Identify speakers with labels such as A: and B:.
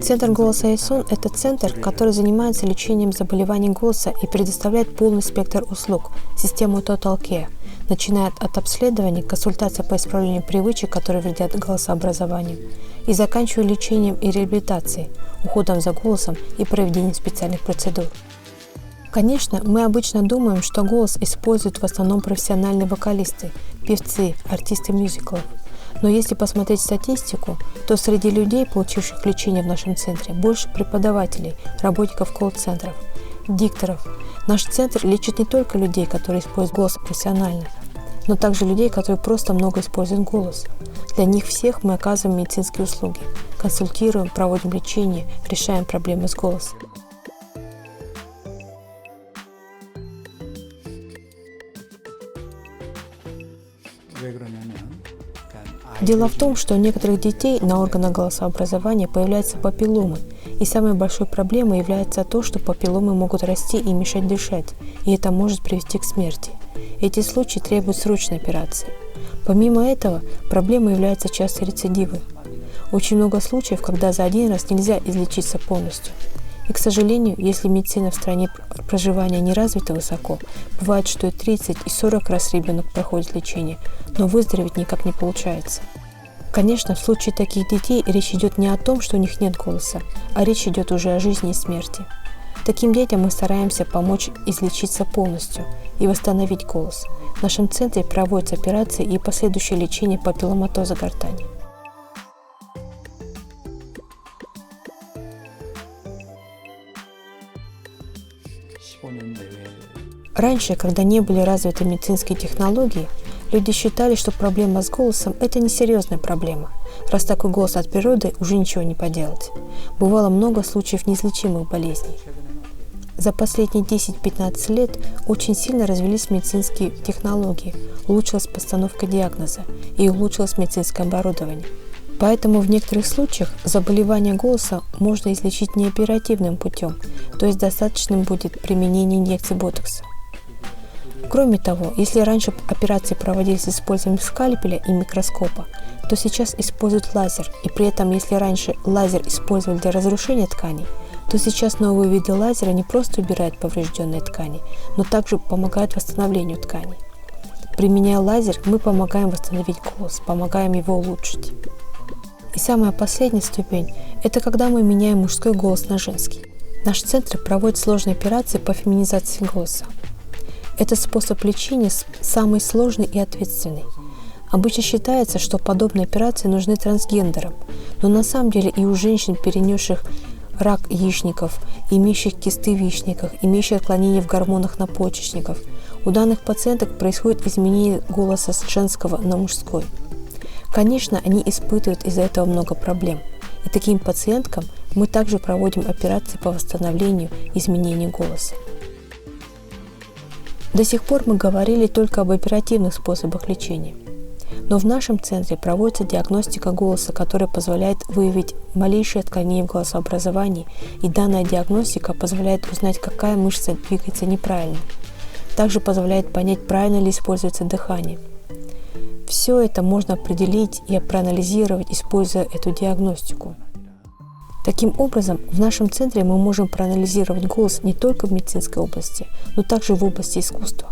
A: Центр голоса ИСУН – это центр, который занимается лечением заболеваний голоса и предоставляет полный спектр услуг, систему Total Care, начиная от обследований, консультации по исправлению привычек, которые вредят голосообразованию, и заканчивая лечением и реабилитацией, уходом за голосом и проведением специальных процедур. Конечно, мы обычно думаем, что голос используют в основном профессиональные вокалисты, певцы, артисты мюзиклов. Но если посмотреть статистику, то среди людей, получивших лечение в нашем центре, больше преподавателей, работников колл-центров, дикторов. Наш центр лечит не только людей, которые используют голос профессионально, но также людей, которые просто много используют голос. Для них всех мы оказываем медицинские услуги, консультируем, проводим лечение, решаем проблемы с голосом. Дело в том, что у некоторых детей на органах голосообразования появляются папилломы, и самой большой проблемой является то, что папилломы могут расти и мешать дышать, и это может привести к смерти. Эти случаи требуют срочной операции. Помимо этого, проблемой являются частые рецидивы. Очень много случаев, когда за один раз нельзя излечиться полностью. И, к сожалению, если медицина в стране проживания не развита высоко, бывает, что и 30, и 40 раз ребенок проходит лечение, но выздороветь никак не получается. Конечно, в случае таких детей речь идет не о том, что у них нет голоса, а речь идет уже о жизни и смерти. Таким детям мы стараемся помочь излечиться полностью и восстановить голос. В нашем центре проводятся операции и последующее лечение папилломатоза гортани. Раньше, когда не были развиты медицинские технологии, люди считали, что проблема с голосом – это несерьезная проблема. Раз такой голос от природы, уже ничего не поделать. Бывало много случаев неизлечимых болезней. За последние 10-15 лет очень сильно развились медицинские технологии, улучшилась постановка диагноза и улучшилось медицинское оборудование. Поэтому в некоторых случаях заболевание голоса можно излечить неоперативным путем, то есть достаточным будет применение инъекций ботокса. Кроме того, если раньше операции проводились с использованием скальпеля и микроскопа, то сейчас используют лазер, и при этом, если раньше лазер использовали для разрушения тканей, то сейчас новые виды лазера не просто убирают поврежденные ткани, но также помогают восстановлению тканей. Применяя лазер, мы помогаем восстановить голос, помогаем его улучшить. И самая последняя ступень – это когда мы меняем мужской голос на женский. Наш центр проводит сложные операции по феминизации голоса. Этот способ лечения самый сложный и ответственный. Обычно считается, что подобные операции нужны трансгендерам, но на самом деле и у женщин, перенесших рак яичников, имеющих кисты в яичниках, имеющих отклонения в гормонах надпочечников, у данных пациенток происходит изменение голоса с женского на мужской. Конечно, они испытывают из-за этого много проблем, и таким пациенткам мы также проводим операции по восстановлению и изменению голоса. До сих пор мы говорили только об оперативных способах лечения. Но в нашем центре проводится диагностика голоса, которая позволяет выявить малейшие отклонения в голосообразовании, и данная диагностика позволяет узнать, какая мышца двигается неправильно. Также позволяет понять, правильно ли используется дыхание. Все это можно определить и проанализировать, используя эту диагностику. Таким образом, в нашем центре мы можем проанализировать голос не только в медицинской области, но также в области искусства.